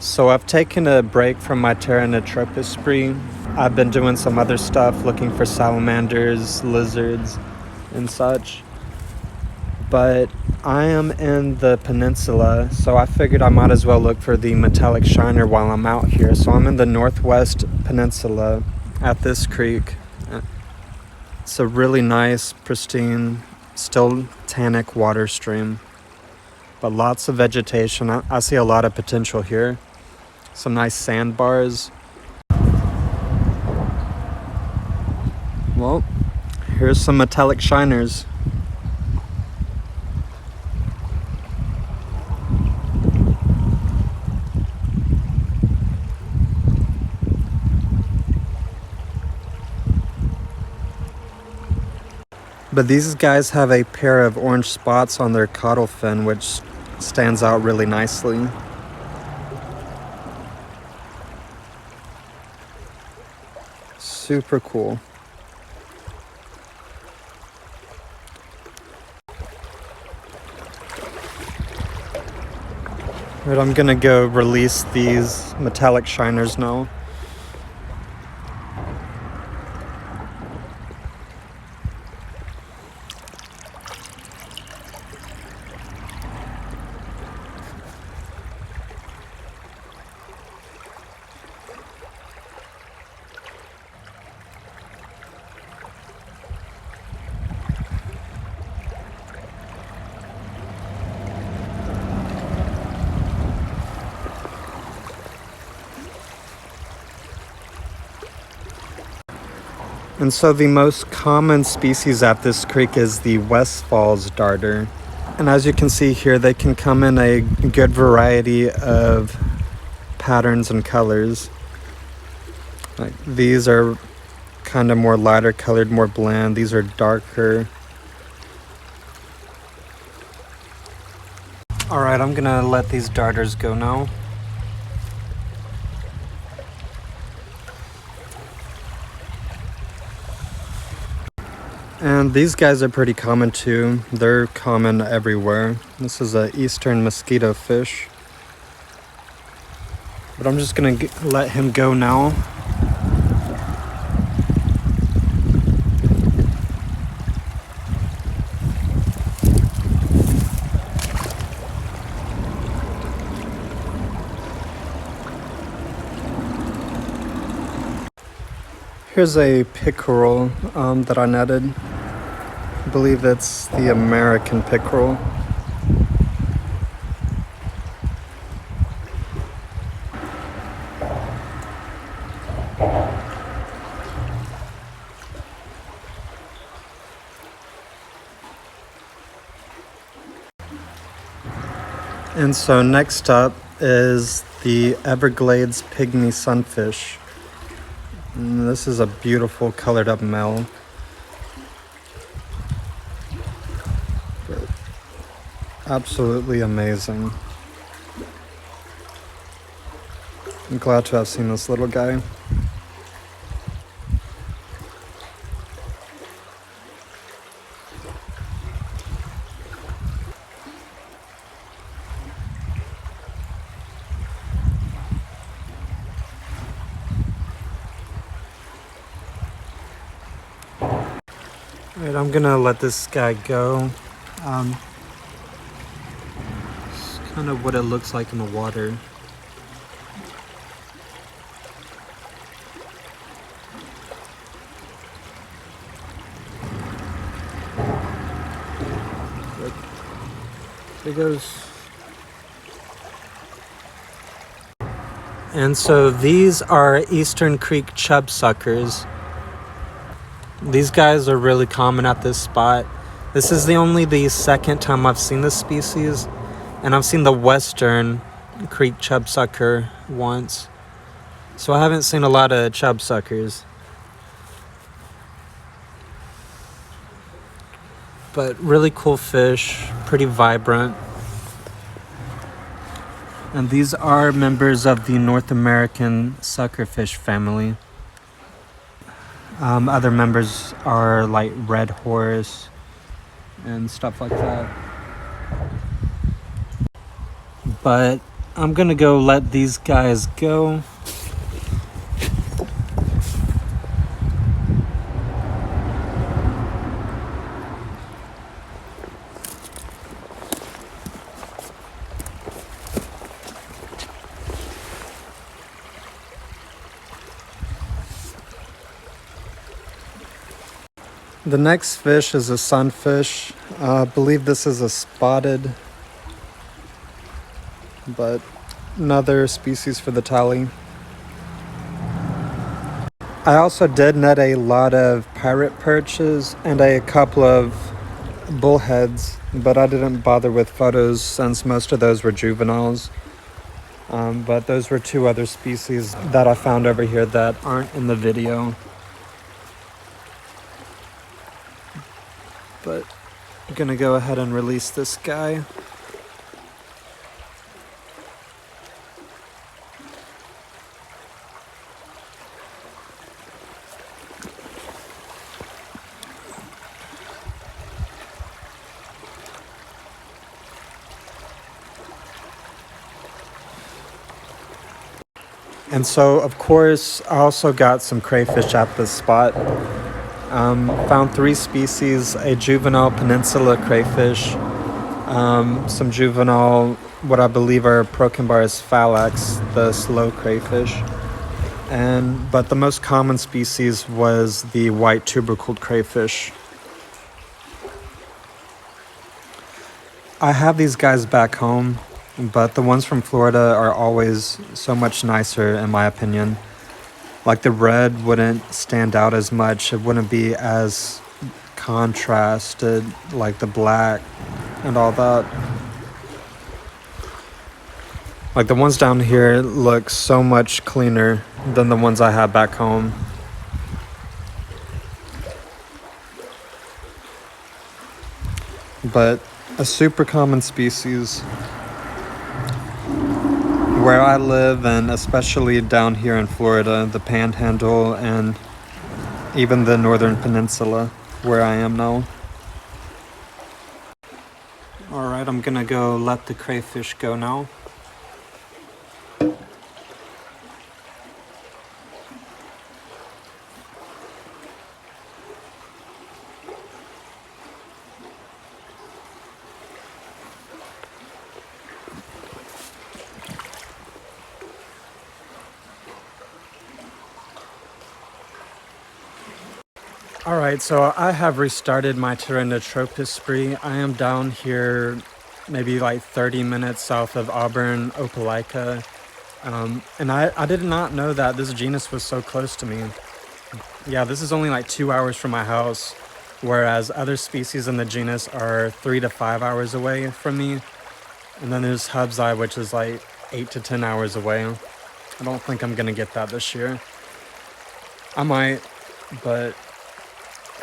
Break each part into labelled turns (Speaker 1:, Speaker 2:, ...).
Speaker 1: So I've taken a break from my Pteronotropis Spree. I've been doing some other stuff, looking for salamanders, lizards, and such. But I am in the peninsula, so I figured I might as well look for the metallic shiner while I'm out here. So I'm in the northwest peninsula at this creek. It's a really nice, pristine, still tannic water stream, but lots of vegetation. I see a lot of potential here. Some nice sandbars. Well, here's some metallic shiners. But these guys have a pair of orange spots on their caudal fin, which stands out really nicely. Super cool. Right, I'm gonna go release these metallic shiners now. And so the most common species at this creek is the West Falls darter. And as you can see here, they can come in a good variety of patterns and colors. Like these are kind of more lighter colored, more bland. These are darker. All right, I'm gonna let these darters go now. And these guys are pretty common too. They're common everywhere. This is an eastern mosquito fish. But I'm just gonna let him go now. Here's a pickerel that I netted. I believe it's the American pickerel. And so next up is the Everglades Pygmy Sunfish. And this is a beautiful colored up male. Absolutely amazing. I'm glad to have seen this little guy. Alright, I'm gonna let this guy go. Kind of what it looks like in the water. Look, there goes. And so these are Eastern Creek chub suckers. These guys are really common at this spot. This is only the second time I've seen this species. And I've seen the Western Creek chub sucker once. So I haven't seen a lot of chub suckers. But really cool fish, pretty vibrant. And these are members of the North American suckerfish family. Other members are like red horse and stuff like that. But I'm gonna go let these guys go. The next fish is a sunfish. I believe this is a spotted, but another species for the tally. I also did net a lot of pirate perches and a couple of bullheads, but I didn't bother with photos since most of those were juveniles. But those were two other species that I found over here that aren't in the video. But I'm gonna go ahead and release this guy. And so, of course, I also got some crayfish at this spot. Found 3 species, a juvenile peninsula crayfish, some juvenile, what I believe are Procambarus phallax, the slow crayfish. But the most common species was the white tubercled crayfish. I have these guys back home, but the ones from Florida are always so much nicer in my opinion. Like the red wouldn't stand out as much, it wouldn't be as contrasted like the black and all that. Like the ones down here look so much cleaner than the ones I had back home. But a super common species where I live, and especially down here in Florida, the Panhandle and even the Northern Peninsula where I am now. Alright, I'm gonna go let the crayfish go now. Alright, so I have restarted my Pteronotropis Spree. I am down here maybe like 30 minutes south of Auburn, Opelika. And I did not know that this genus was so close to me. Yeah, this is only like 2 hours from my house, whereas other species in the genus are 3 to 5 hours away from me. And then there's Hubseye, which is like 8 to 10 hours away. I don't think I'm gonna get that this year. I might, but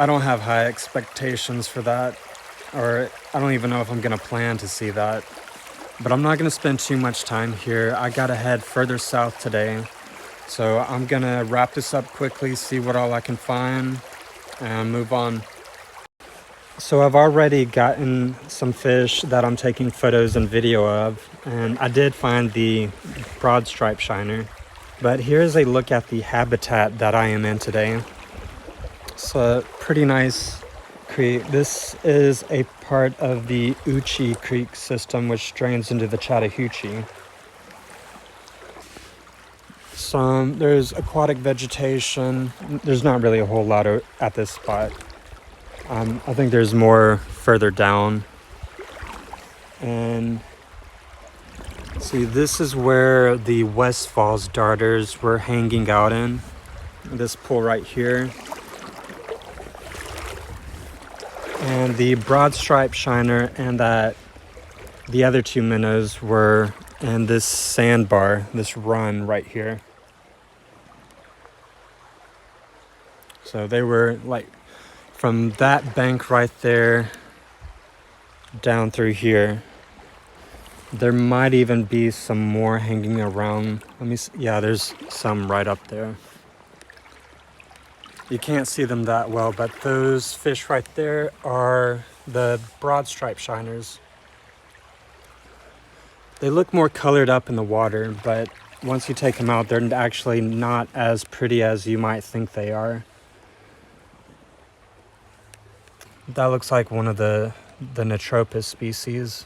Speaker 1: I don't have high expectations for that, or I don't even know if I'm gonna plan to see that. But I'm not gonna spend too much time here. I gotta head further south today. So I'm gonna wrap this up quickly, see what all I can find, and move on. So I've already gotten some fish that I'm taking photos and video of, and I did find the Broadstripe Shiner. But here's a look at the habitat that I am in today. It's a pretty nice creek. This is a part of the Uchi Creek system, which drains into the Chattahoochee. There's aquatic vegetation. There's not really a whole lot at this spot. I think there's more further down. And see, this is where the West Falls darters were hanging out in. This pool right here. And the Broadstripe Shiner and the other 2 minnows were in this sandbar, this run right here. So they were like from that bank right there down through here. There might even be some more hanging around. Let me see. Yeah, there's some right up there. You can't see them that well, but those fish right there are the Broadstripe Shiners. They look more colored up in the water, but once you take them out, they're actually not as pretty as you might think they are. That looks like one of the Pteronotropis species.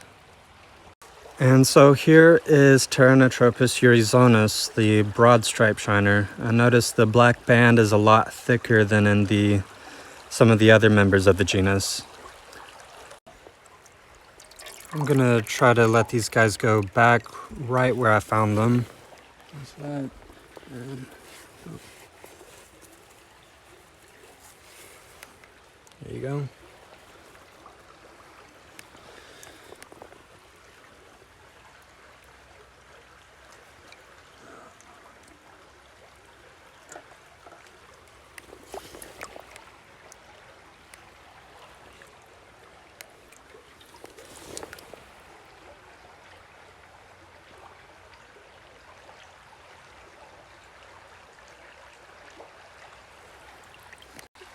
Speaker 1: And so here is Pteronotropis euryzonus, the Broadstripe Shiner. I noticed the black band is a lot thicker than in some of the other members of the genus. I'm gonna try to let these guys go back right where I found them. What's that? There you go.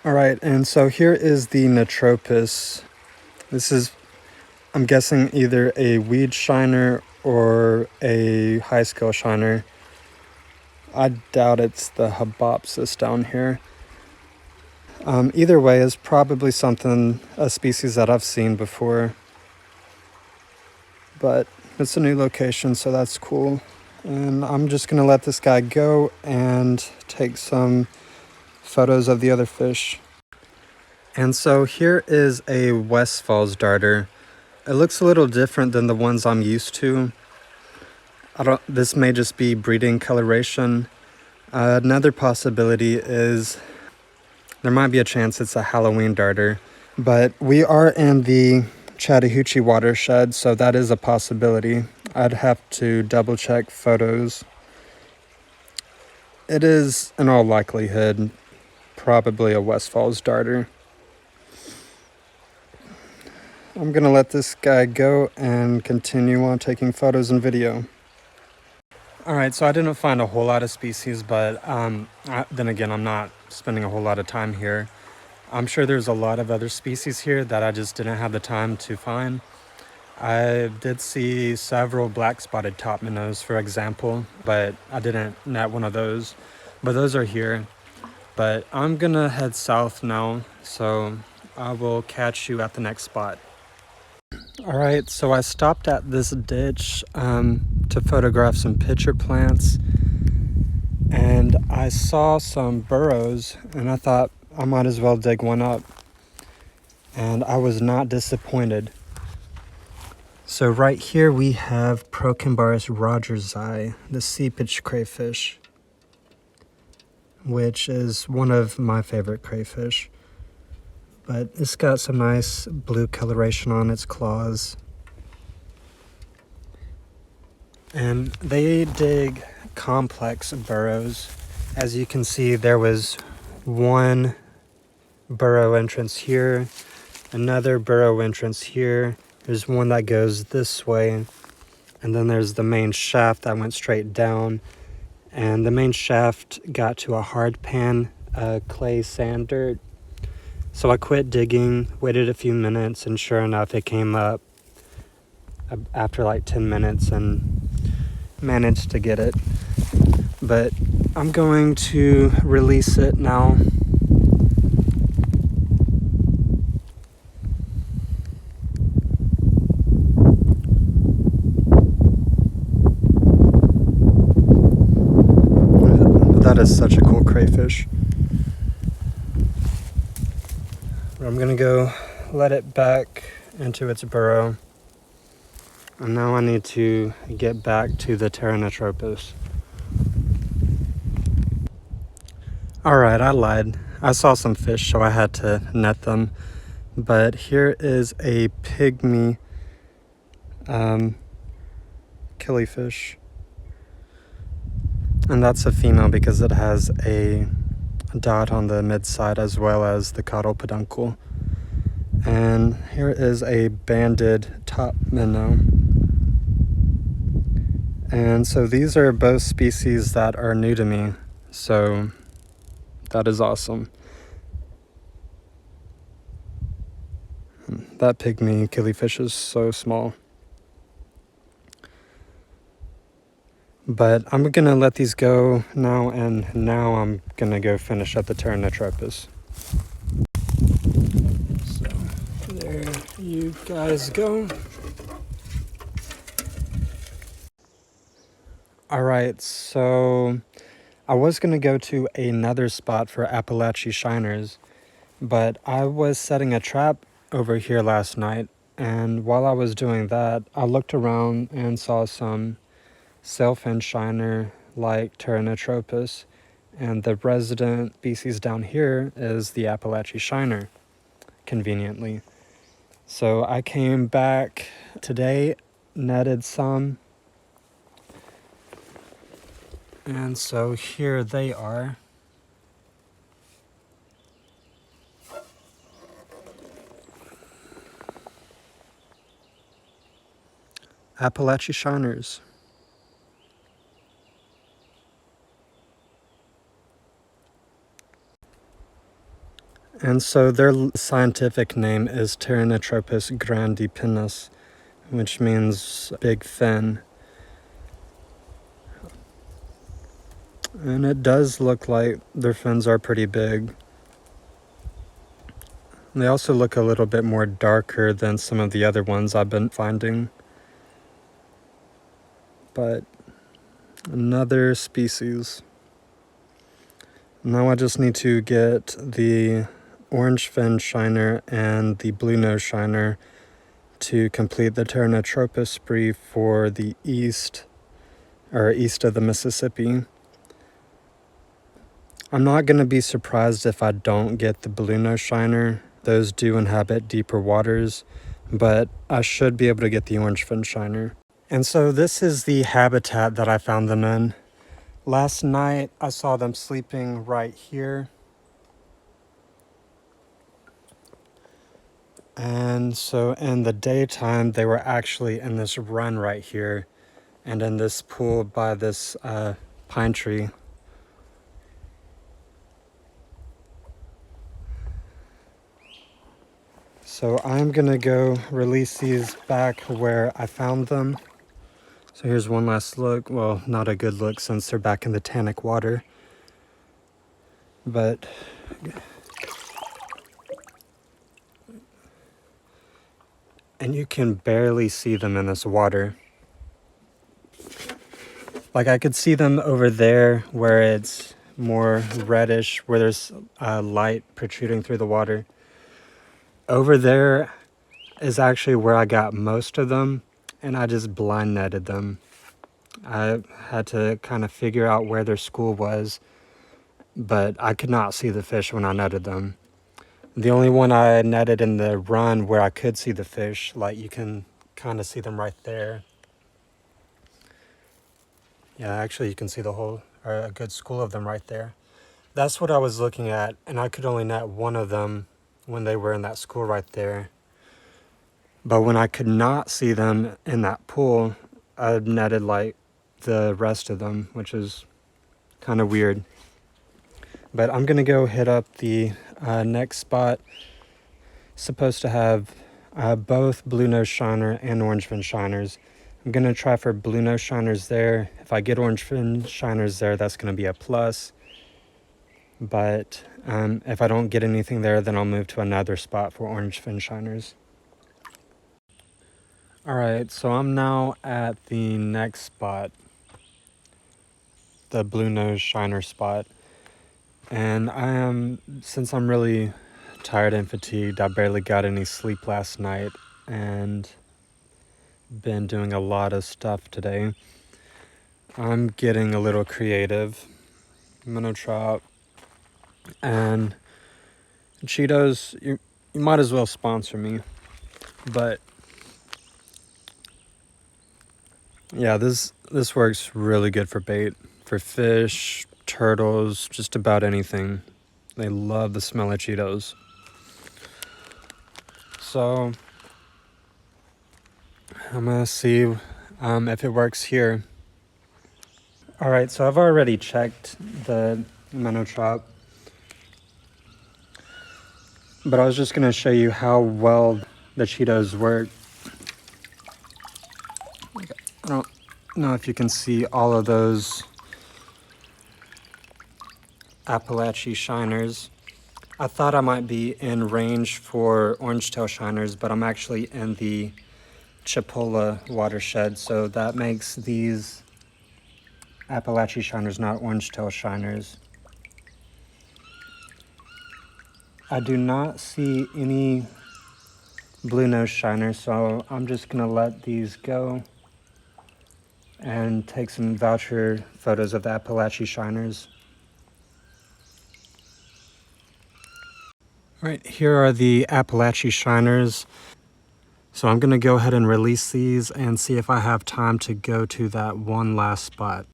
Speaker 1: All right, and so here is the Pteronotropis. This is, I'm guessing, either a weed shiner or a high scale shiner. I doubt it's the Habopsis down here. Either way, is probably a species that I've seen before. But it's a new location, so that's cool. And I'm just gonna let this guy go and take some photos of the other fish. And so here is a Westfall's darter. It looks a little different than the ones I'm used to. This may just be breeding coloration. Another possibility is there might be a chance it's a Halloween darter, but we are in the Chattahoochee watershed, so that is a possibility. I'd have to double check photos. It is, in all likelihood, probably a Westfall's darter. I'm gonna let this guy go and continue on taking photos and video. Alright, so I didn't find a whole lot of species, but then again, I'm not spending a whole lot of time here. I'm sure there's a lot of other species here that I just didn't have the time to find. I did see several black spotted top minnows, for example, but I didn't net one of those. But those are here. But I'm gonna head south now, so I will catch you at the next spot. Alright, so I stopped at this ditch to photograph some pitcher plants, and I saw some burrows, and I thought I might as well dig one up, and I was not disappointed. So right here we have Procambarus rogersi, the seepage crayfish, which is one of my favorite crayfish. But it's got some nice blue coloration on its claws. And they dig complex burrows. As you can see, there was one burrow entrance here, another burrow entrance here. There's one that goes this way, and then there's the main shaft that went straight down. And the main shaft got to a hard pan, clay sand dirt. So I quit digging, waited a few minutes, and sure enough, it came up after like 10 minutes and managed to get it. But I'm going to release it now. That is such a cool crayfish. I'm gonna go let it back into its burrow. And now I need to get back to the Pteronotropis. Alright, I lied. I saw some fish, so I had to net them. But here is a Pygmy Killifish. And that's a female because it has a dot on the mid side as well as the caudal peduncle. And here is a banded top minnow. And so these are both species that are new to me, so that is awesome. That Pygmy Killifish is so small. But I'm gonna let these go now, and now I'm gonna go finish up the Pteronotropis. So there you guys go. Alright, so I was gonna go to another spot for Apalachee Shiners, but I was setting a trap over here last night, and while I was doing that, I looked around and saw some sailfin shiner like Pteronotropis, and the resident species down here is the Apalachee Shiner, conveniently. So I came back today, netted some, and so here they are. Appalachia Shiners. And so their scientific name is Pteronotropis grandipinnis, which means big fin. And it does look like their fins are pretty big. They also look a little bit more darker than some of the other ones I've been finding. But another species. Now I just need to get the orange fin shiner and the blue nose shiner to complete the Pteronotropis Spree for the east of the Mississippi. I'm not going to be surprised if I don't get the blue nose shiner. Those do inhabit deeper waters, but I should be able to get the orange fin shiner. And so this is the habitat that I found them in. Last night I saw them sleeping right here. And so in the daytime, they were actually in this run right here and in this pool by this pine tree. So I'm gonna go release these back where I found them. So here's one last look. Well, not a good look since they're back in the tannic water. But and you can barely see them in this water. Like I could see them over there where it's more reddish, where there's light protruding through the water. Over there is actually where I got most of them, and I just blind netted them. I had to kind of figure out where their school was, but I could not see the fish when I netted them. The only one I netted in the run where I could see the fish, like you can kind of see them right there. Yeah, actually you can see the whole, or a good school of them right there. That's what I was looking at, and I could only net one of them when they were in that school right there. But when I could not see them in that pool, I netted like the rest of them, which is kind of weird. But I'm gonna go hit up the next spot. Supposed to have both blue nose shiner and orange fin shiners. I'm gonna try for blue nose shiners there. If I get orange fin shiners there, that's gonna be a plus. But if I don't get anything there, then I'll move to another spot for orange fin shiners. Alright, so I'm now at the next spot, the blue nose shiner spot. And since I'm really tired and fatigued, I barely got any sleep last night and been doing a lot of stuff today. I'm getting a little creative. Minnow trout and Cheetos, you might as well sponsor me. But yeah, this works really good for bait, for fish, turtles, just about anything. They love the smell of Cheetos. So I'm gonna see if it works here. All right, so I've already checked the minnow trout, but I was just gonna show you how well the Cheetos work. I don't know know if you can see all of those Appalachie Shiners. I thought I might be in range for orange-tail shiners, but I'm actually in the Chipola watershed, so that makes these Appalachie Shiners not orange-tail shiners. I do not see any blue-nosed shiners, so I'm just gonna let these go and take some voucher photos of the Appalachie Shiners. All right, here are the Appalachie Shiners. So I'm gonna go ahead and release these and see if I have time to go to that one last spot.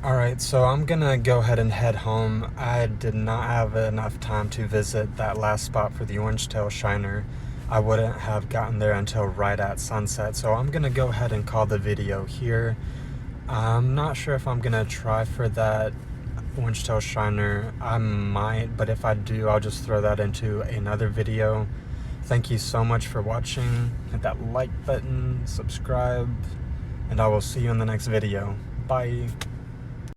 Speaker 1: All right, so I'm gonna go ahead and head home. I did not have enough time to visit that last spot for the orange-tail shiner. I wouldn't have gotten there until right at sunset, so I'm gonna go ahead and call the video here. I'm not sure if I'm gonna try for that orange-tail shiner. I might, but if I do, I'll just throw that into another video. Thank you so much for watching. Hit that like button, subscribe, and I will see you in the next video. Bye.